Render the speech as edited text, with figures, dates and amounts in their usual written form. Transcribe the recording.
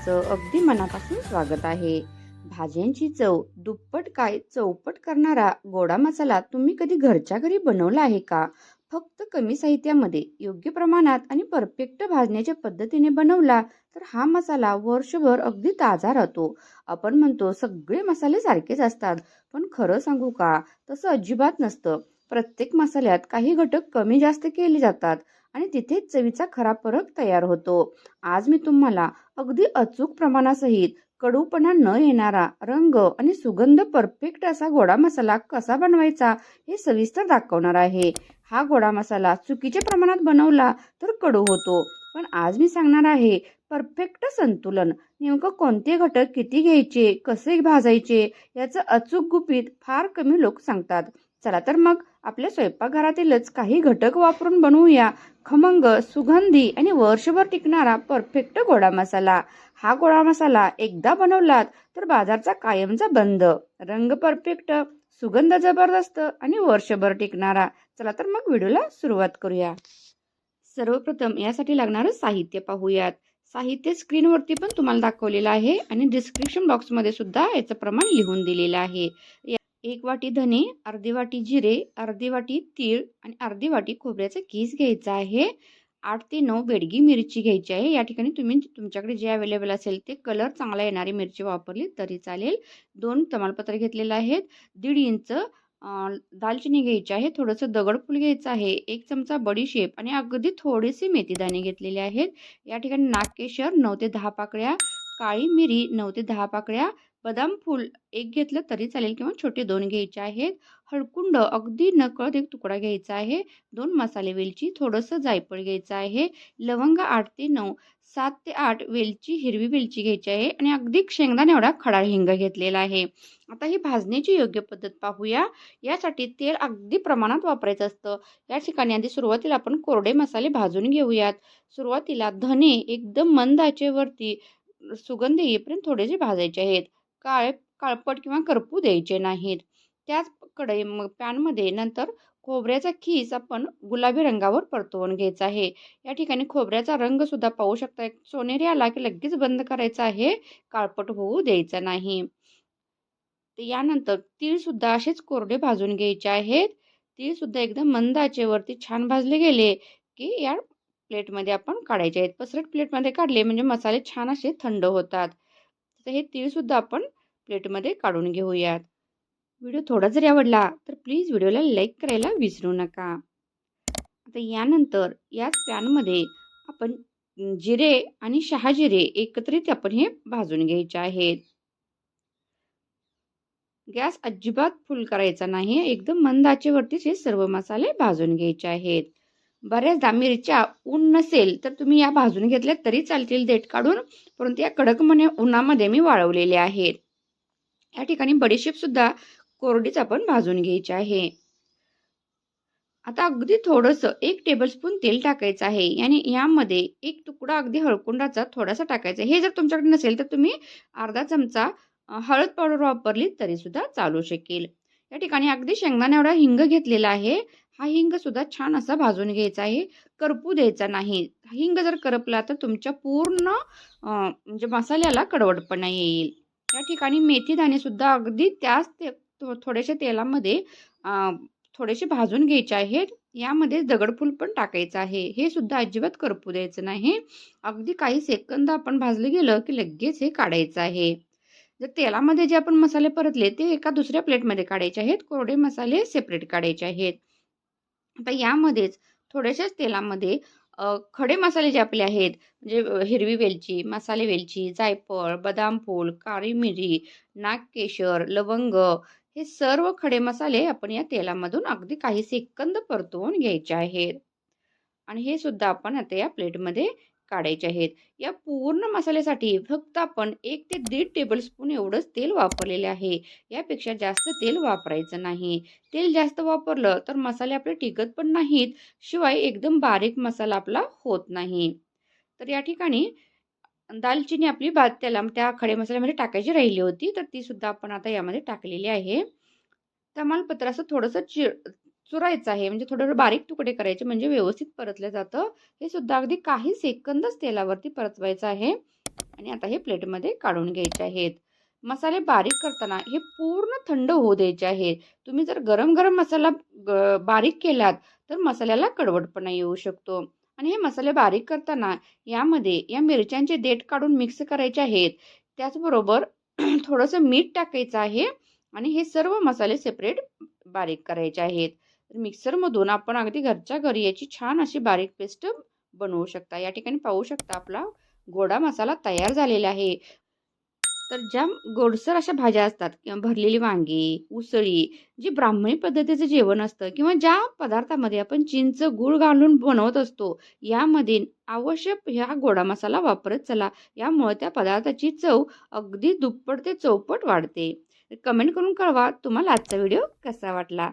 तुमचं अगदी मनापासून स्वागत आहे. भाज्यांची चव दुप्पट काय चौपट करणारा गोडा मसाला तुम्ही कधी घरच्या घरी बनवला आहे का? फक्त कमी साहित्यामध्ये योग्य प्रमाणात आणि परफेक्ट भाजण्याच्या पद्धतीने बनवला तर हा मसाला वर्षभर अगदी ताजा राहतो. आपण म्हणतो सगळे मसाले सारखेच असतात, पण खरं सांगू का? तसं अजिबात नसतं. प्रत्येक मसाल्यात काही घटक कमी जास्त केले जातात आणि तिथेच चवीचा खरा फरक तयार होतो. आज मी तुम्हाला अगदी अचूक प्रमाणासहित कडूपणा न येणारा रंग आणि सुगंध परफेक्ट असा गोडा मसाला कसा बनवायचा हे सविस्तर दाखवणार आहे. हा गोडा मसाला चुकीच्या प्रमाणात बनवला तर कडू होतो, पण आज मी सांगणार आहे परफेक्ट संतुलन. नेमकं कोणते घटक किती घ्यायचे, कसे भाजायचे याचं अचूक गुपित फार कमी लोक सांगतात. चला तर मग आपल्या स्वयंपाकघरातीलच काही घटक वापरून बनवूया खमंग, सुगंधी आणि वर्षभर टिकणारा परफेक्ट गोडा मसाला. हा गोडा मसाला एकदा बनवलात तर बाजारचा कायमचा बंद. रंग परफेक्ट, सुगंध जबरदस्त आणि वर्षभर टिकणारा. चला तर मग व्हिडिओला सुरुवात करूया. सर्वप्रथम यासाठी लागणारं साहित्य पाहूयात. साहित्य स्क्रीनवरती पण तुम्हाला दाखवलेलं आहे आणि डिस्क्रिप्शन बॉक्समध्ये सुद्धा याचं प्रमाण लिहून दिलेलं आहे. 1 वाटी धने, अर्धी वाटी जिरे, अर्धी वाटी तीळ आणि अर्धी वाटी खोबऱ्याचा कीस घ्यायचा आहे. 8 ते 9 बेडगी मिरची घ्यायची आहे. या ठिकाणी तुम्ही तुमच्याकडे जे अवेलेबल असेल ते कलर चांगला येणारी मिरची वापरली तरी चालेल. 2 तमालपत्र घेतलेले आहेत. 1.5 इंच दालचिनी घ्यायची आहे. थोडंसं दगडफूल घ्यायचं आहे. 1 चमचा बडीशेप आणि अगदी थोडेसे मेथीदाणे घेतलेले आहेत. या ठिकाणी नागकेशर 9 ते 10 पाकळ्या, काळी मिरी 9 ते 10 पाकळ्या, बदाम फूल 1 घेतलं तरी चालेल किंवा छोटे 2 घ्यायचे आहेत. हळकुंड अगदी नकळत 1 तुकडा घ्यायचा आहे. 2 मसाले वेलची, थोडंसं जायफळ घ्यायचं आहे. लवंग 8 ते 9, 7 ते 8 वेलची, हिरवी वेलची घ्यायची आहे आणि अगदी शेंगदाणे एवढा खडा हिंग घेतलेला आहे. आता ही भाजण्याची योग्य पद्धत पाहूया. यासाठी तेल अगदी प्रमाणात वापरायचं असतं. या ठिकाणी आधी सुरुवातीला आपण कोरडे मसाले भाजून घेऊयात. सुरुवातीला धने एकदम मंद आचेवरती सुगंध येईपर्यंत थोडेसे भाजायचे आहेत. काळपट किंवा करपू द्यायचे नाहीत. त्याच मग पॅनमध्ये नंतर खोबऱ्याचा खीस आपण गुलाबी रंगावर परतवून घ्यायचा आहे. या ठिकाणी खोबऱ्याचा रंग सुद्धा पाहू शकता, सोनेरी आला की लगेच बंद करायचा आहे, काळपट होऊ द्यायचा नाही. यानंतर तीळ सुद्धा असेच कोरडे भाजून घ्यायचे आहेत. तीळ सुद्धा एकदम मंद आचेवरती छान भाजले गेले की या प्लेटमध्ये आपण काढायचे आहेत. पसरट प्लेटमध्ये काढले म्हणजे मसाले छान असे थंड होतात. तर हे तीळ सुद्धा आपण प्लेटमध्ये काढून घेऊयात. व्हिडिओ थोडा जरी आवडला तर प्लीज व्हिडिओला लाईक करायला विसरू नका. आता यानंतर याच पॅनमध्ये आपण जिरे आणि शहाजिरे एकत्रित आपण हे भाजून घ्यायचे आहेत. गॅस अजिबात फुल करायचा नाही. एकदम मंद आचेवरतीच हे सर्व मसाले भाजून घ्यायचे आहेत. बऱ्याचदा मिरच्या ऊन नसेल तर तुम्ही या भाजून घेतल्या तरी चालतील देठ काढून, परंतु या कडकपणे उन्हामध्ये मी वाळवलेले आहेत. या ठिकाणी बडीशेप सुद्धा कोरडीच आपण भाजून घ्यायची आहे. आता अगदी थोडंसं 1 टेबलस्पून तेल टाकायचं आहे आणि यामध्ये 1 तुकडा अगदी हळकुंडाचा थोडासा टाकायचा. हे जर तुमच्याकडे नसेल तर तुम्ही अर्धा चमचा हळद पावडर वापरली तरी सुद्धा चालू शकेल. या ठिकाणी अगदी शेंगदाणा एवढा हिंग घेतलेला आहे. हा हिंग सुद्धा छान असा भाजून घ्यायचा आहे, करपू द्यायचा नाही. हिंग जर करपला तर तुमच्या पूर्ण म्हणजे मसाल्याला कडवटपणा येईल. या ठिकाणी मेथी दाणे सुद्धा अगदी त्याच थोड्याशा तेलामध्ये थोडेसे भाजून घ्यायचे आहेत. यामध्ये दगडफूल पण टाकायचं आहे. हे सुद्धा अजिबात करपू द्यायचं नाही. अगदी काही सेकंद आपण भाजलं गेलं की लगेच हे काढायचं आहे. जर तेलामध्ये जे आपण मसाले परतले ते एका दुसऱ्या प्लेटमध्ये काढायचे आहेत. कोरडे मसाले सेपरेट काढायचे आहेत. आता यामध्येच थोड्याशाच तेलामध्ये खडे मसाले जे आपले आहेत म्हणजे हिरवी वेलची, मसाले वेलची, जायफळ, बदाम फूल, काळी मिरी, नागकेशर, लवंग हे सर्व खडे मसाले आपण या तेलामधून अगदी काही सेकंद परतवून घ्यायचे आहेत. आणि हे सुद्धा आपण आता या प्लेटमध्ये काढायचे आहेत. या पूर्ण मसाल्यासाठी फक्त आपण 1 ते 1.5 टेबलस्पून एवढंच तेल वापरलेले आहे. यापेक्षा जास्त तेल वापरायचं नाही. तेल जास्त वापरलं तर मसाले आपले टिकत पण नाहीत, शिवाय एकदम बारीक मसाला आपला होत नाही. तर या ठिकाणी दालचिनी आपली त्या खडे मसाल्यामध्ये टाकायची राहिली होती, तर ती सुद्धा आपण आता यामध्ये टाकलेली आहे. तमालपत्र असं थोडंसं चुरायचं आहे, म्हणजे थोडं बारीक तुकडे करायचे म्हणजे व्यवस्थित परतलं जातं. हे सुद्धा अगदी काही सेकंदच तेलावरती परतवायचं आहे. आणि आता हे प्लेटमध्ये काढून घ्यायचे आहेत. मसाले बारीक करताना हे पूर्ण थंड होऊ द्यायचे आहेत. तुम्ही जर गरम-गरम मसाला बारीक केलात, तर मसाल्याला कडवटपणा येऊ शकतो. आणि हे मसाले बारीक करताना यामध्ये या मिरच्यांचे देठ काढून मिक्स करायचे आहेत. त्याचबरोबर थोडंसं मीठ टाकायचं आहे आणि हे सर्व मसाले सेपरेट बारीक करायचे आहेत. मिक्सरमधून आपण अगदी घरच्या घरी याची छान अशी बारीक पेस्ट बनवू शकता. या ठिकाणी पाहू शकता आपला गोडा मसाला तयार झालेला आहे. तर ज्या गोडसर अशा भाज्या असतात किंवा भरलेली वांगी, उसळी, जी ब्राह्मणी पद्धतीचं जेवण असतं किंवा ज्या पदार्थामध्ये आपण चिंच, गूळ घालून बनवत असतो, यामध्ये आवश्यक ह्या गोडा मसाला वापरत चला. यामुळे त्या पदार्थाची चव अगदी दुप्पट ते चौपट वाढते. कमेंट करून कळवा तुम्हाला आजचा व्हिडिओ कसा वाटला.